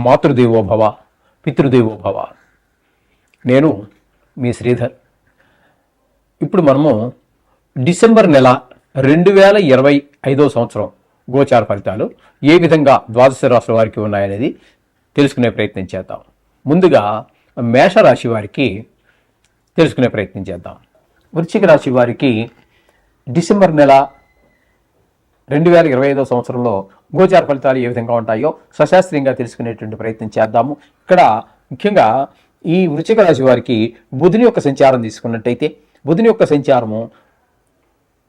మాతృదేవో భవ, పితృదేవో భవ. నేను మీ శ్రీధర్. ఇప్పుడు మనము డిసెంబర్ నెల 2025 సంవత్సరం గోచార ఫలితాలు ఏ విధంగా ద్వాదశ రాశుల వారికి ఉన్నాయనేది తెలుసుకునే ప్రయత్నం చేద్దాం. ముందుగా మేషరాశి వారికి తెలుసుకునే ప్రయత్నం చేద్దాం. వృశ్చిక రాశి వారికి డిసెంబర్ నెల 2025 సంవత్సరంలో గోచార ఫలితాలు ఏ విధంగా ఉంటాయో సశాస్త్రీయంగా తెలుసుకునేటువంటి ప్రయత్నం చేద్దాము. ఇక్కడ ముఖ్యంగా ఈ వృశ్చిక రాశి వారికి బుధుని యొక్క సంచారం తీసుకున్నట్టయితే బుధుని యొక్క సంచారము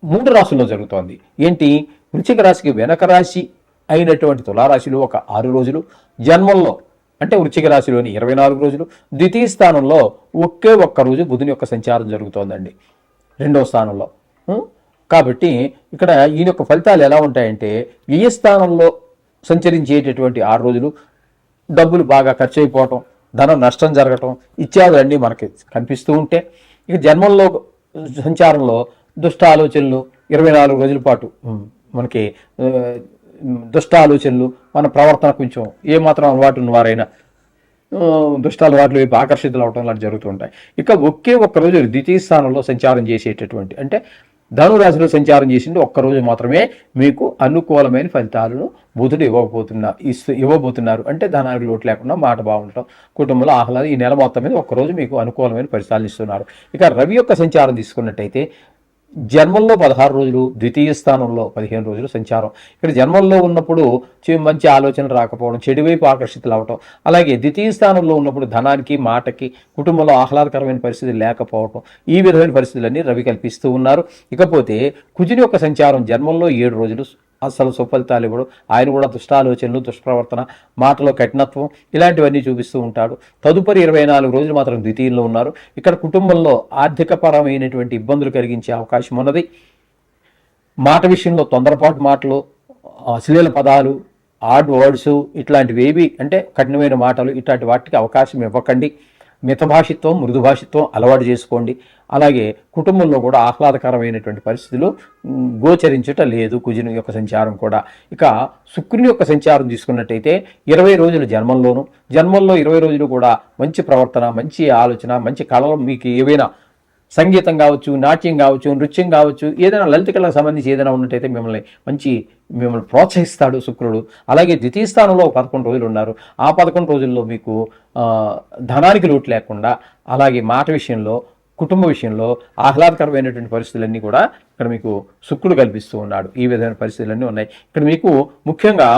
3 రాశుల్లో జరుగుతోంది. ఏంటి? వృశ్చిక రాశికి వెనక రాశి అయినటువంటి తులారాశిలో ఒక 6 రోజులు, జన్మంలో అంటే వృశ్చిక రాశిలోని 24 రోజులు, ద్వితీయ స్థానంలో ఒకే ఒక్క రోజు బుధుని యొక్క సంచారం జరుగుతోందండి, 2వ స్థానంలో. కాబట్టి ఇక్కడ ఈయన యొక్క ఫలితాలు ఎలా ఉంటాయంటే, వ్యయ స్థానంలో సంచరించేటటువంటి 6 రోజులు డబ్బులు బాగా ఖర్చు అయిపోవటం, ధన నష్టం జరగటం ఇత్యాదులన్నీ మనకి కనిపిస్తూ ఉంటే, ఇక జన్మంలో సంచారంలో దుష్ట ఆలోచనలు 24 రోజుల పాటు మనకి దుష్ట ఆలోచనలు, మన ప్రవర్తన కొంచెం ఏమాత్రం అలవాటు ఉన్నవారైనా దుష్ట అలవాట్లు వైపు ఆకర్షితులు అవటం లాంటి జరుగుతూ ఉంటాయి. ఇక ఒకే ఒక్క రోజు ద్వితీయ స్థానంలో సంచారం చేసేటటువంటి అంటే ధనురాశిలో సంచారం చేసింది ఒక్కరోజు మాత్రమే మీకు అనుకూలమైన ఫలితాలను బుధుడు ఇవ్వబోతున్నారు. అంటే ధనానికి లోటు లేకుండా, మాట బాగుండటం, కుటుంబంలో ఆహ్లాదం, ఈ నెల మొత్తం మీద ఒక్కరోజు మీకు అనుకూలమైన ఫలితాలను ఇస్తున్నారు. ఇక రవి యొక్క సంచారం తీసుకున్నట్టయితే జన్మంలో 16 రోజులు, ద్వితీయ స్థానంలో 15 రోజులు సంచారం. ఇక్కడ జన్మంలో ఉన్నప్పుడు మంచి ఆలోచనలు రాకపోవడం, చెడు వైపు ఆకర్షితులు అవటం, అలాగే ద్వితీయ స్థానంలో ఉన్నప్పుడు ధనానికి, మాటకి, కుటుంబంలో ఆహ్లాదకరమైన పరిస్థితి లేకపోవటం, ఈ విధమైన పరిస్థితులన్నీ రవి కల్పిస్తూ ఉన్నారు. ఇకపోతే కుజుని యొక్క సంచారం జన్మంలో 7 రోజులు అసలు సుఫలితాలు ఇవ్వడు. ఆయన కూడా దుష్టాలోచనలు, దుష్ప్రవర్తన, మాటలో కఠినత్వం ఇలాంటివన్నీ చూపిస్తూ ఉంటాడు. తదుపరి 24 రోజులు మాత్రం ద్వితీయంలో ఉన్నారు. ఇక్కడ కుటుంబంలో ఆర్థికపరమైనటువంటి ఇబ్బందులు కలిగించే అవకాశం ఉన్నది. మాట విషయంలో తొందరపాటు మాటలు, అశ్లీల పదాలు, ఆడ్ వర్డ్స్ ఇట్లాంటివి ఏవి అంటే కఠినమైన మాటలు ఇట్లాంటి వాటికి అవకాశం ఇవ్వకండి. మితభాషిత్వం, మృదుభాషిత్వం అలవాటు చేసుకోండి. అలాగే కుటుంబంలో కూడా ఆహ్లాదకరమైనటువంటి పరిస్థితులు గోచరించట లేదు కుజుని యొక్క సంచారం కూడా. ఇక శుక్రుని యొక్క సంచారం తీసుకున్నట్టయితే 20 రోజులు జన్మంలో 20 రోజులు కూడా మంచి ప్రవర్తన, మంచి ఆలోచన, మంచి కళలు, మీకు ఏవైనా సంగీతం కావచ్చు, నాట్యం కావచ్చు, నృత్యం కావచ్చు, ఏదైనా లలిత కళకు సంబంధించి ఏదైనా ఉన్నట్టయితే మిమ్మల్ని ప్రోత్సహిస్తాడు శుక్రుడు. అలాగే ద్వితీయ స్థానంలో 11 రోజులు ఉన్నారు. ఆ 11 రోజుల్లో మీకు ధనానికి లోటు లేకుండా, అలాగే మాట విషయంలో, కుటుంబ విషయంలో ఆహ్లాదకరమైనటువంటి పరిస్థితులన్నీ కూడా ఇక్కడ మీకు శుక్రుడు కల్పిస్తూ ఉన్నాడు. ఈ విధమైన పరిస్థితులన్నీ ఉన్నాయి. ఇక్కడ మీకు ముఖ్యంగా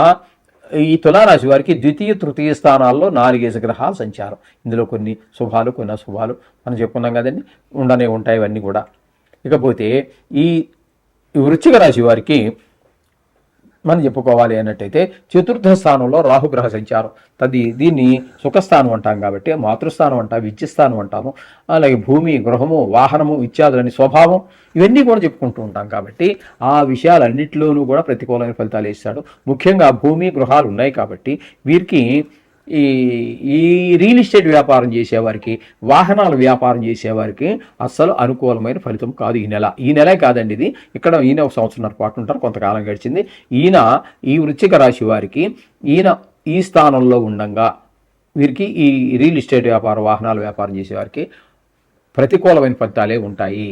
ఈ తులారాశి వారికి ద్వితీయ, తృతీయ స్థానాల్లో 4 గ్రహాల సంచారం. ఇందులో కొన్ని శుభాలు, కొన్ని అశుభాలు మనం చెప్పుకున్నాం కదండి, ఉండనే ఉంటాయి ఇవన్నీ కూడా. ఇకపోతే ఈ వృశ్చిక రాశి వారికి మనం చెప్పుకోవాలి అన్నట్టయితే చతుర్థ స్థానంలో రాహుగ్రహ సంచారం. దీన్ని సుఖస్థానం అంటాం కాబట్టి మాతృస్థానం అంటాం, విద్యస్థానం అంటాము. అలాగే భూమి, గృహము, వాహనము ఇత్యాదులని స్వభావం ఇవన్నీ కూడా చెప్పుకుంటూ ఉంటాం కాబట్టి ఆ విషయాలన్నింటిలోనూ కూడా ప్రతికూలమైన ఫలితాలు ఇస్తాడు. ముఖ్యంగా భూమి, గృహాలు ఉన్నాయి కాబట్టి వీరికి ఈ రియల్ ఎస్టేట్ వ్యాపారం చేసేవారికి, వాహనాల వ్యాపారం చేసేవారికి అస్సలు అనుకూలమైన ఫలితం కాదు ఈ నెలే కాదండి. ఇది ఇక్కడ ఈయన 1 సంవత్సరంన్నర పాటు ఉంటారు, కొంతకాలం గడిచింది. ఈ వృశ్చిక రాశి వారికి ఈ స్థానంలో ఉండంగా వీరికి ఈ రియల్ ఎస్టేట్ వ్యాపారం, వాహనాల వ్యాపారం చేసేవారికి ప్రతికూలమైన ఫలితాలే ఉంటాయి.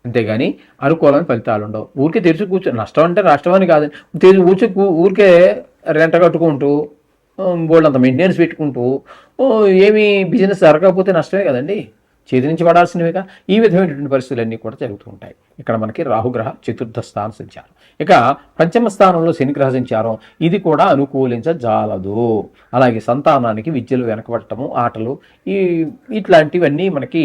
అంతేగాని అనుకూలమైన ఫలితాలు ఉండవు. ఊరికే తెరిచి కూర్చో, నష్టం అంటే నష్టం అని కాదని ఊరికే రెంట కట్టుకుంటూ బోల్డంత మెయింటెనెన్స్ పెట్టుకుంటూ ఏమీ బిజినెస్ జరగకపోతే నష్టమే కదండి, చేతి నుంచి పడాల్సినవిగా. ఈ విధమైనటువంటి పరిస్థితులన్నీ కూడా జరుగుతూ ఉంటాయి. ఇక్కడ మనకి రాహుగ్రహ చతుర్థ స్థాన సంచారం. ఇక పంచమ స్థానంలో శనిగ్రహ సంచారం, ఇది కూడా అనుకూలించజాలదు. అలాగే సంతానానికి విద్యలు వెనకబడటము, ఆటలు ఇట్లాంటివన్నీ మనకి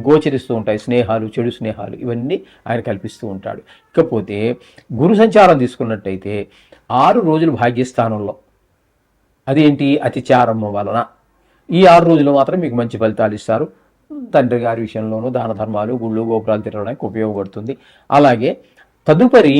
గోచరిస్తూ ఉంటాయి. స్నేహాలు, చెడు స్నేహాలు ఇవన్నీ ఆయన కల్పిస్తూ ఉంటాడు. ఇకపోతే గురు సంచారం తీసుకున్నట్టయితే 6 రోజులు భాగ్యస్థానంలో, అదేంటి అతిచారం వలన ఈ 6 రోజులు మాత్రం మీకు మంచి ఫలితాలు ఇస్తారు. తండ్రి గారి విషయంలోనూ దాన ధర్మాలు, గుళ్ళు, గోపురాలు తిరగడానికి ఉపయోగపడుతుంది. అలాగే తదుపరి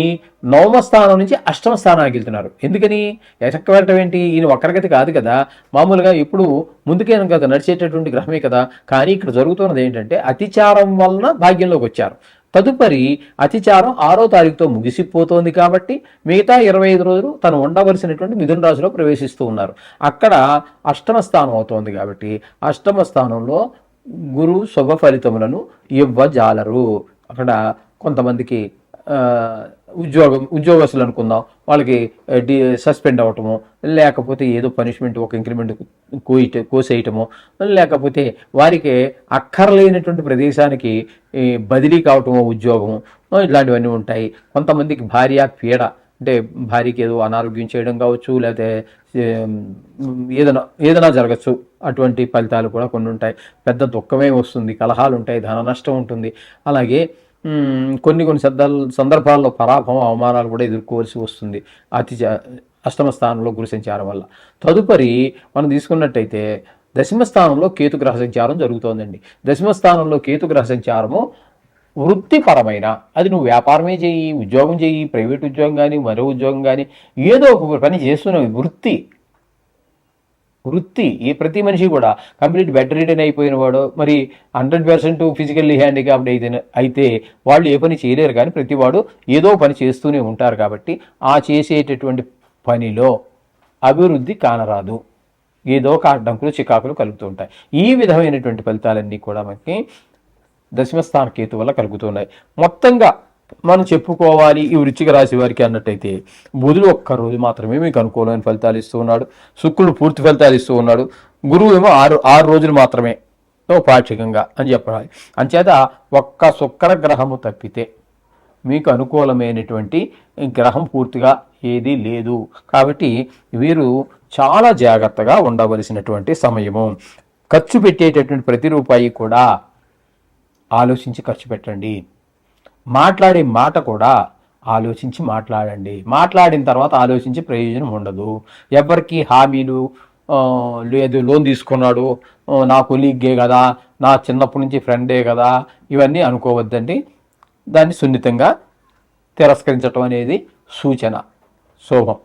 9వ స్థానం నుంచి 8వ స్థానానికి వెళ్తున్నారు. ఎందుకని ఎటక్క వెళ్ళటం ఏంటి? ఈయన ఒక్కరిగతి కాదు కదా, మామూలుగా ఇప్పుడు ముందుకే కదా నడిచేటటువంటి గ్రహమే కదా. కానీ ఇక్కడ జరుగుతున్నది ఏంటంటే అతిచారం వలన భాగ్యంలోకి వచ్చారు. తదుపరి అతిచారం 6వ తారీఖుతో ముగిసిపోతోంది కాబట్టి మిగతా 25 రోజులు తను ఉండవలసినటువంటి మిథున రాశిలో ప్రవేశిస్తూ ఉన్నారు. అక్కడ అష్టమ స్థానం అవుతోంది కాబట్టి అష్టమ స్థానంలో గురు శుభ ఫలితములను ఇవ్వజాలరు. అక్కడ కొంతమందికి ఉద్యోగస్తులు అనుకుందాం, వాళ్ళకి సస్పెండ్ అవ్వటము, లేకపోతే ఏదో పనిష్మెంట్ ఒక ఇంక్రిమెంట్ కోసేయటము, లేకపోతే వారికి అక్కర్లేనటువంటి ప్రదేశానికి బదిలీ కావటము ఉద్యోగము, ఇట్లాంటివన్నీ ఉంటాయి. కొంతమందికి భార్య పీడ, అంటే భార్యకి ఏదో అనారోగ్యం చేయడం కావచ్చు, లేకపోతే ఏదైనా జరగచ్చు. అటువంటి ఫలితాలు కూడా కొన్ని ఉంటాయి. పెద్ద దుఃఖమే వస్తుంది, కలహాలు ఉంటాయి, ధన నష్టం ఉంటుంది. అలాగే కొన్ని సందర్భాల్లో పరాభవం, అవమానాలు కూడా ఎదుర్కోవాల్సి వస్తుంది అష్టమ స్థానంలో గురు సంచారం వల్ల. తదుపరి మనం తీసుకున్నట్టయితే దశమ స్థానంలో కేతుగ్రహ సంచారం జరుగుతోందండి. దశమ స్థానంలో కేతుగ్రహ సంచారము వృత్తిపరమైన, అది నువ్వు వ్యాపారమే చేయి, ఉద్యోగం చేయి, ప్రైవేట్ ఉద్యోగం కానీ మరో ఉద్యోగం కానీ ఏదో ఒక పని చేస్తున్నావు, వృత్తి ఈ ప్రతి మనిషి కూడా కంప్లీట్ బెడ్ రిటర్న్ అయిపోయిన వాడు, మరి 100% ఫిజికల్లీ హ్యాండిక్యాప్డ్ అయితే వాళ్ళు ఏ పని చేయలేరు. కానీ ప్రతి వాడు ఏదో పని చేస్తూనే ఉంటారు. కాబట్టి ఆ చేసేటటువంటి పనిలో అభివృద్ధి కానరాదు, ఏదో ఒక అడ్డంకులు చికాకులు కలుగుతూ ఉంటాయి. ఈ విధమైనటువంటి ఫలితాలన్నీ కూడా మనకి దశమస్థాన కేతు వల్ల కలుగుతున్నాయి. మొత్తంగా మనం చెప్పుకోవాలి ఈ వృశ్చిక రాశి వారికి అన్నట్టయితే, బుధుడు ఒక్కరోజు మాత్రమే మీకు అనుకూలమైన ఫలితాలు ఇస్తూ ఉన్నాడు, శుక్రుడు పూర్తి ఫలితాలు ఇస్తూ ఉన్నాడు, గురువు ఏమో ఆరు రోజులు మాత్రమే పాక్షికంగా అని చెప్పాలి. అంచేత ఒక్క శుక్ర గ్రహము తప్పితే మీకు అనుకూలమైనటువంటి గ్రహం పూర్తిగా ఏదీ లేదు. కాబట్టి వీరు చాలా జాగ్రత్తగా ఉండవలసినటువంటి సమయము. ఖర్చు పెట్టేటటువంటి ప్రతి రూపాయి కూడా ఆలోచించి ఖర్చు పెట్టండి. మాట్లాడే మాట కూడా ఆలోచించి మాట్లాడండి. మాట్లాడిన తర్వాత ఆలోచించి ప్రయోజనం ఉండదు. ఎవరికి హామీలు లేదు, లోన్ తీసుకున్నాడు, నా కొలీగే కదా, నా చిన్నప్పటి నుంచి ఫ్రెండే కదా, ఇవన్నీ అనుకోవద్దండి. దాన్ని సున్నితంగా తిరస్కరించడం అనేది సూచన. శుభం.